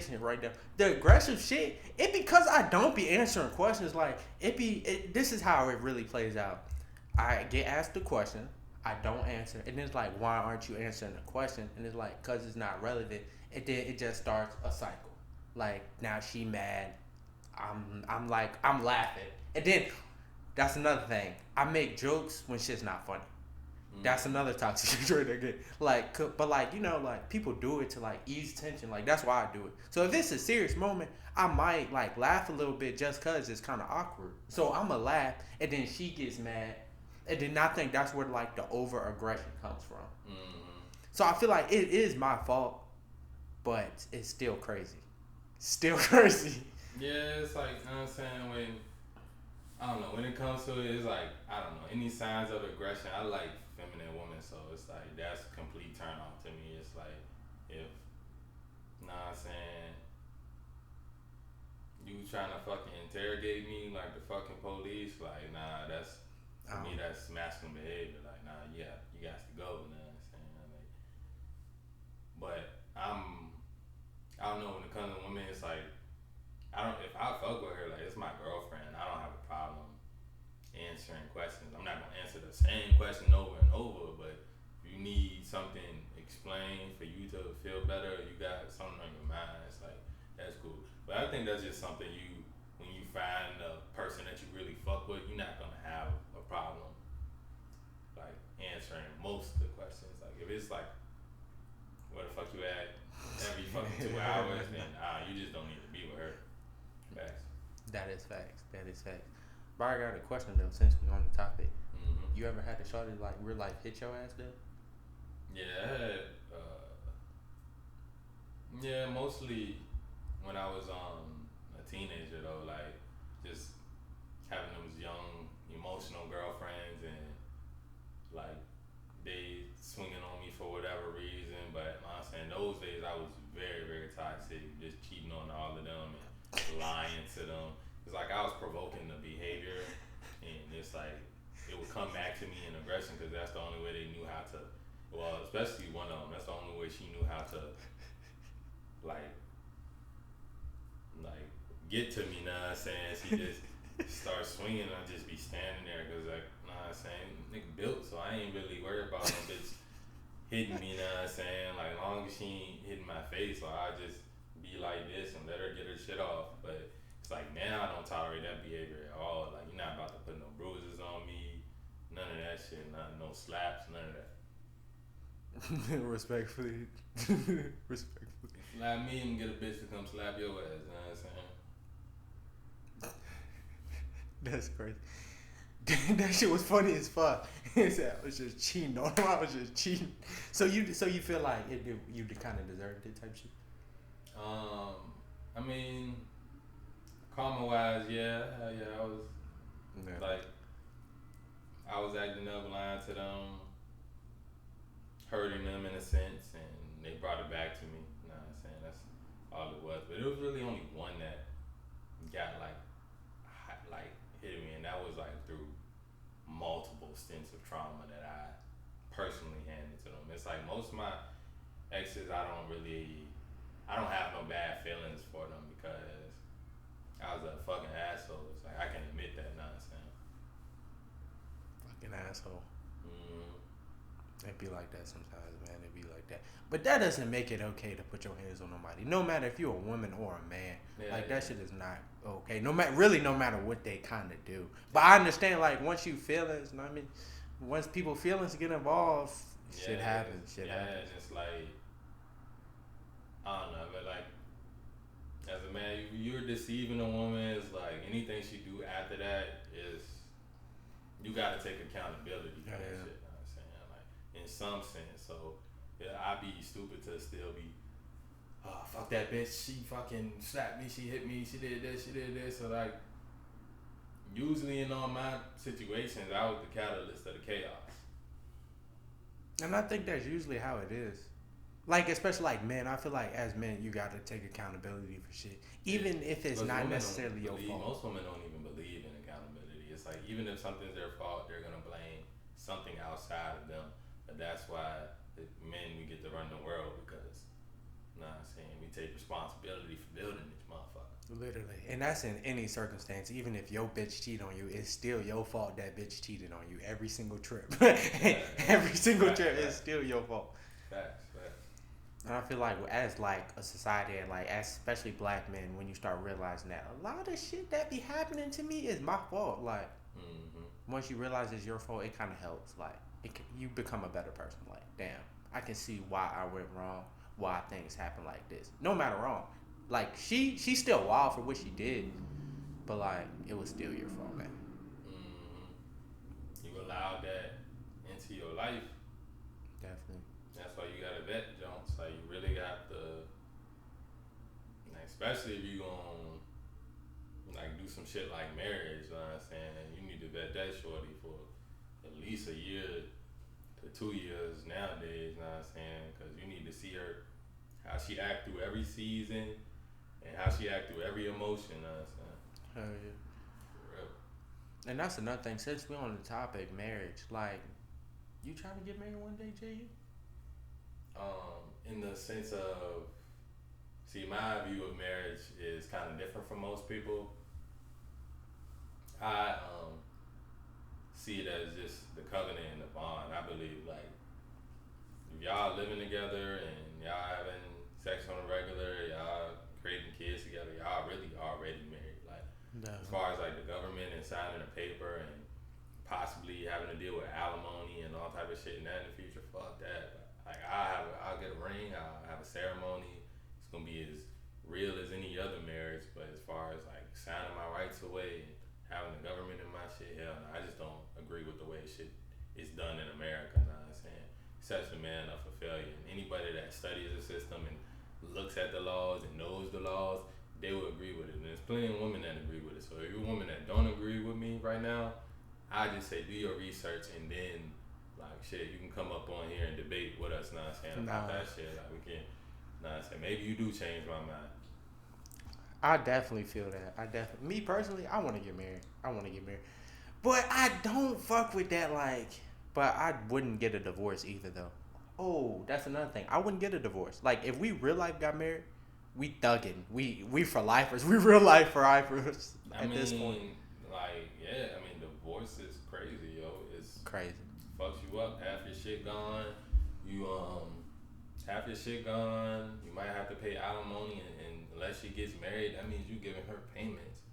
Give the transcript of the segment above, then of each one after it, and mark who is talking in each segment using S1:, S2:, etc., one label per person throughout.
S1: conversation right there. The aggressive shit, it because I don't be answering questions. Like this is how it really plays out. I get asked the question, I don't answer, and then it's like, why aren't you answering the question? And it's like, cause it's not relevant. And then it just starts a cycle. Like now she mad. I'm laughing, and then that's another thing. I make jokes when shit's not funny. That's another toxic trait again. Like, but like like people do it to like ease tension. Like that's why I do it. So if it's a serious moment, I might like laugh a little bit just cause it's kind of awkward. So I'ma laugh, and then she gets mad, and then I think that's where like the over aggression comes from. So I feel like it is my fault, but it's still crazy. Still crazy.
S2: Yeah, it's like, you know what I'm saying, when I don't know, when it comes to it, it's like, I don't know, any signs of aggression, I like feminine women, so it's like, that's a complete turn off to me. It's like, if, you know what I'm saying, you trying to fucking interrogate me like the fucking police, like, nah, that's, to me, that's masculine behavior. Like, nah, yeah, you got to go, you know what I'm saying? Like, but I don't know, when it comes to women, it's like, if I fuck with her, like, it's my girlfriend, I don't have a problem answering questions. I'm not gonna answer the same question over and over, but if you need something explained for you to feel better, or you got something on your mind, it's like, that's cool. But I think that's just something when you find a person that you really fuck with, you're not gonna have a problem like answering most of the questions. Like if it's like, where the fuck you at every fucking 2 hours, then you just don't need to be with her. Facts.
S1: That is facts. That is facts. But I got a question though, since we're on the topic. You ever had a shorty like real life hit your ass though?
S2: Yeah, I had. Yeah, mostly when I was a teenager though, like just having those young emotional girlfriends and like they swinging on me for whatever reason. But I'm saying those days I was very very toxic, just cheating on all of them and lying to them. It's like I was provoking the behavior, and it's like it would come back to me in aggression because that's the only way they knew how to. Well, especially one of them. That's the only way she knew how to, like get to me. Know what I'm saying? She just start swinging, and I just be standing there because like, know what I'm saying? Nigga built, so I ain't really worried about no bitch hitting me. Know what I'm saying? Like, as long as she ain't hitting my face, so I just be like this and let her get her shit off. But it's like now I don't tolerate that behavior at all. Like, you're not about to put no bruises on me, none of that shit, no slaps, none of that.
S1: Respectfully. Respectfully.
S2: Slap me and get a bitch to come slap your ass, you know what I'm saying?
S1: That's crazy. That shit was funny as fuck. He said I was just cheating on him. I was just cheating. So you feel like you kind of deserved it type shit?
S2: I mean, karma wise, yeah, I was like, I was acting up, lying to them, hurting them in a sense, and they brought it back to me. You know what I'm saying? That's all it was. But it was really only one that got like hit me, and that was like through multiple stints of trauma that I personally handed to them. It's like most of my exes, I don't have no bad feelings for them because I was a fucking asshole. It's like I can admit that nonsense.
S1: Fucking asshole. It be like that sometimes, man. It be like that. But that doesn't make it okay to put your hands on nobody. No matter if you're a woman or a man. That shit is not okay. No matter what they kind of do. But I understand, like, once you feelings, you know what I mean? Once people feelings get involved, shit happens. Shit happens.
S2: It's like, I don't know, but like, as a man, you're deceiving a woman. It's like anything she do after that is, you gotta take accountability for that shit. You know what I'm saying? Like, in some sense. So I'd be stupid to still be, oh, fuck that bitch, she fucking slapped me, she hit me, she did this. So like, usually in all my situations, I was the catalyst of the chaos.
S1: And I think that's usually how it is. Like, especially like men, I feel like as men, you gotta take accountability for shit, even if it's not necessarily your fault.
S2: Most women don't even believe in accountability. It's like, even if something's their fault, they're gonna blame something outside of them. But that's why men, we get to run the world, because, you know what I'm saying, we take responsibility for
S1: Literally, and that's in any circumstance. Even if your bitch cheat on you, it's still your fault that bitch cheated on you every single trip. Every single trip is still your fault.
S2: Facts.
S1: And I feel like as like a society, and like as especially black men, when you start realizing that a lot of shit that be happening to me is my fault. Like once you realize it's your fault, it kind of helps. Like you become a better person. Like damn, I can see why I went wrong, why things happen like this. No matter wrong, like she's still wild for what she did, but like it was still your fault, man.
S2: You allowed that into your life.
S1: Definitely.
S2: That's why you gotta vet Jones. Like you really got to, like, especially if you gon' like do some shit like marriage. You know what I'm saying? You need to vet that shorty for at least a year to 2 years nowadays. You know what I'm saying? Because you need to see her how she act through every season and how she act through every emotion. You know what I'm saying?
S1: Hell yeah.
S2: For real.
S1: And that's another thing. Since we're on the topic, marriage, like, you trying to get married one day, JaayUu?
S2: In the sense of, see, my view of marriage is kind of different from most people. I see it as just the covenant and the bond. I believe, like, if y'all living together and y'all having sex on a regular, y'all creating kids together, y'all really already married. Like, as far as like the government and signing a paper and possibly having to deal with alimony and all type of shit and that in the future, fuck that. Like I'll get a ring, I'll have a ceremony. It's gonna be as real as any other marriage. But as far as like signing my rights away and having the government in my shit, hell no, I just don't agree with the way shit is done in America. You know what I'm saying? Sets the man up for failure. And anybody that studies the system and looks at the laws and knows the laws, they will agree with it. And there's plenty of women that agree with it. So if you're a woman that don't agree with me right now, I just say do your research and then like shit, you can come up on here and debate with us, know what I'm saying, about that shit. Like we can, know what I'm saying, maybe you do change my mind.
S1: I definitely feel that. Me personally, I want to get married. But I don't fuck with that, like, but I wouldn't get a divorce either, though. Oh, that's another thing. I wouldn't get a divorce. Like, if we real life got married, we thuggin'. We for lifers. We real life for lifers at this point.
S2: Like, yeah, I mean, divorce is crazy, yo. It's
S1: crazy.
S2: Fucks you up. Half your shit gone. You, half your shit gone. You might have to pay alimony, and unless she gets married, that means you giving her payments.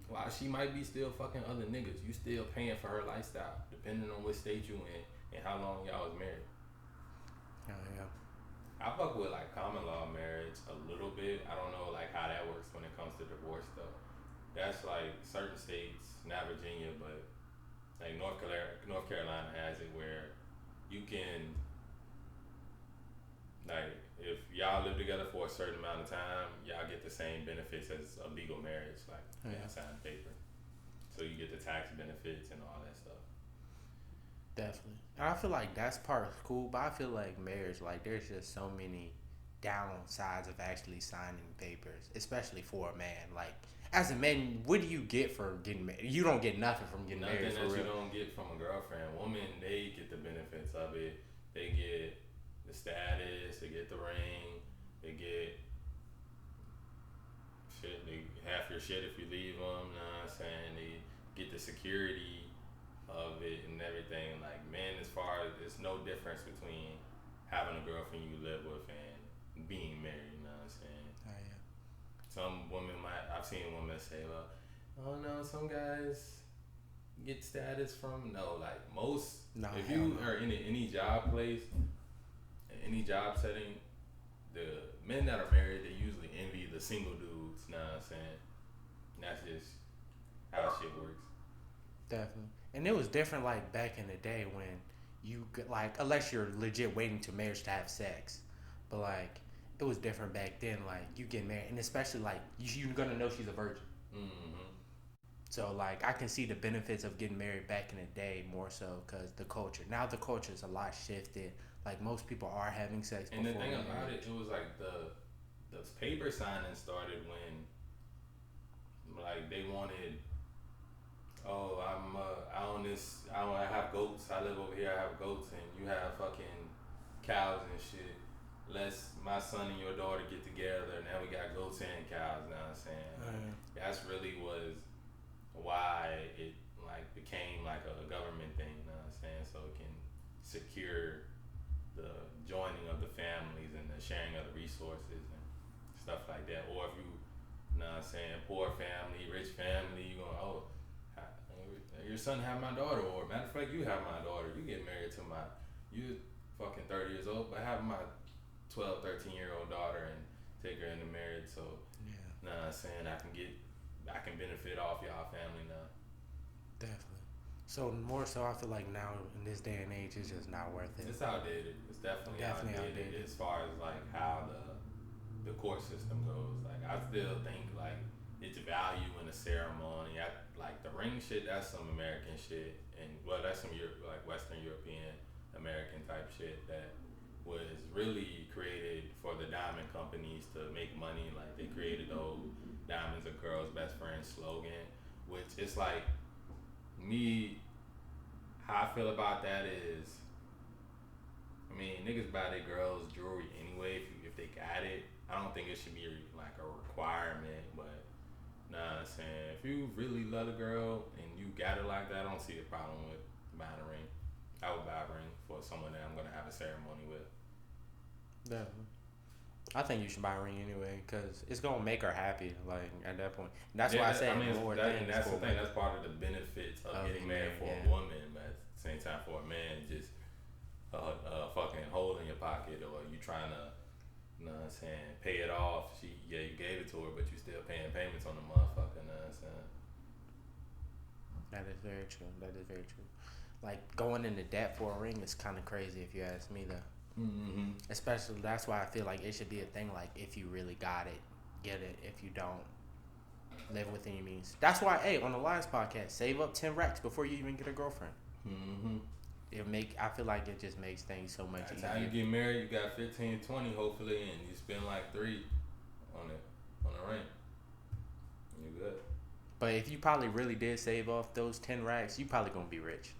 S2: While she might be still fucking other niggas, you still paying for her lifestyle, depending on what state you in and how long y'all was married.
S1: Hell yeah.
S2: I fuck with like common law marriage a little bit. I don't know like how that works when it comes to divorce though. That's like certain states, not Virginia, but like North Carolina has it where you can, like, if y'all live together for a certain amount of time, y'all get the same benefits as a legal marriage, like y'all sign paper. So you get the tax benefits and all that stuff.
S1: Definitely. I feel like that's part of cool, but I feel like marriage, like there's just so many downsides of actually signing papers, especially for a man. Like, as a man, what do you get for getting married? You don't get nothing from getting married.
S2: Nothing that you don't get from a girlfriend. Women, they get the benefits of it. They get the status, they get the ring, they get shit, they half your shit if you leave them, you know what I'm saying? They get the security of it and everything. Like, men, as far as, there's no difference between having a girlfriend you live with and being married, you know what I'm saying?
S1: Oh, yeah.
S2: Some women I've seen women say, well, oh no, some guys get status from, no, like most, if you are in any job place, in any job setting, the men that are married, they usually envy the single dudes, you know what I'm saying? And that's just how shit works.
S1: Definitely. And it was different like back in the day when you could, like, unless you're legit waiting to marriage to have sex, but like it was different back then. Like, you get married, and especially like you're gonna know she's a virgin. So like I can see the benefits of getting married back in the day more so because the culture. Now the culture is a lot shifted. Like, most people are having sex.
S2: And the thing about it was like the paper signing started when like they wanted, oh, I have goats. I live over here. I have goats, and you have fucking cows and shit. Let's my son and your daughter get together. Now we got goats and cows. that's really was why it like became like a government thing. You know what I'm saying? So it can secure the joining of the families and the sharing of the resources and stuff like that. Or if you know what I'm saying, poor family, rich family, you going, oh, your son have my daughter, or matter of fact, you have my daughter. You get married to you fucking 30 years old, but have my 12, 13-year-old daughter and take her into marriage. So,
S1: Yeah.
S2: know what I'm saying, I can benefit off y'all family now.
S1: Definitely. So more so, I feel like now in this day and age, it's just not worth it.
S2: It's outdated. It's definitely outdated as far as like how the court system goes. Like I still think like it's value in the ceremony. Like the ring shit, that's some American shit, and well, that's some like Western European American type shit that was really created for the diamond companies to make money. Like they created the whole "Diamonds are girls' best friend" slogan, which it's like me. How I feel about that is, I mean, niggas buy their girls jewelry anyway if they got it. I don't think it should be like a requirement, but nah, I'm saying if you really love a girl and you got it like that, I don't see a problem with buying a ring. I would buy a ring for someone that I'm gonna have a ceremony with.
S1: Definitely. I think you should buy a ring anyway, because it's gonna make her happy. Like at that point, that's why I say more things.
S2: That's the thing. That's part of the benefits of getting married for a woman, but at the same time for a man, just fucking hole in your pocket, or you trying to, you know what I'm saying, pay it off. You gave it to her, but you still paying payments on the motherfucker. You know what I'm saying?
S1: That is very true. That is very true. Like going into debt for a ring is kind of crazy if you ask me, though.
S2: Mm-hmm.
S1: Especially that's why I feel like it should be a thing. Like if you really got it, get it. If you don't, live within your means. That's why, hey, on the last podcast, save up 10 racks before you even get a girlfriend.
S2: Mm-hmm.
S1: I feel like it just makes things so much easier.
S2: By the time you get married, you got 15, 20 hopefully, and you spend like 3 on a ring. You good.
S1: But if you probably really did save off those 10 racks, you probably gonna be rich.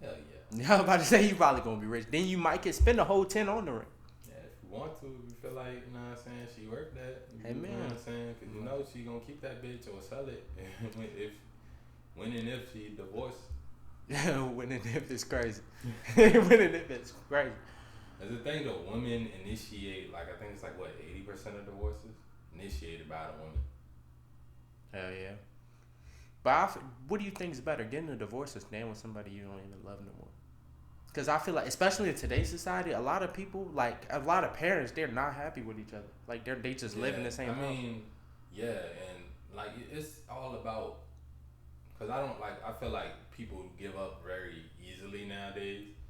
S2: Hell yeah.
S1: I was about to say you probably gonna be rich. Then you might get spend the whole 10 on the ring.
S2: Yeah, if you want to, if you feel like, you know what I'm saying, she worked that.
S1: Hey, man.
S2: You know what I'm saying? Because you know she gonna keep that bitch or sell it. When and if she divorced.
S1: When and if it's crazy. When and if it's crazy.
S2: That's the thing though, women initiate, like I think it's like what, 80% of divorces initiated by the woman.
S1: Hell yeah. But what do you think is better, getting a divorce or staying with somebody you don't even love no more? Because I feel like, especially in today's society, a lot of people, like a lot of parents, they're not happy with each other. Like they just live in the same house.
S2: I mean, yeah, and like it's all about, because I feel like people give up very easily nowadays.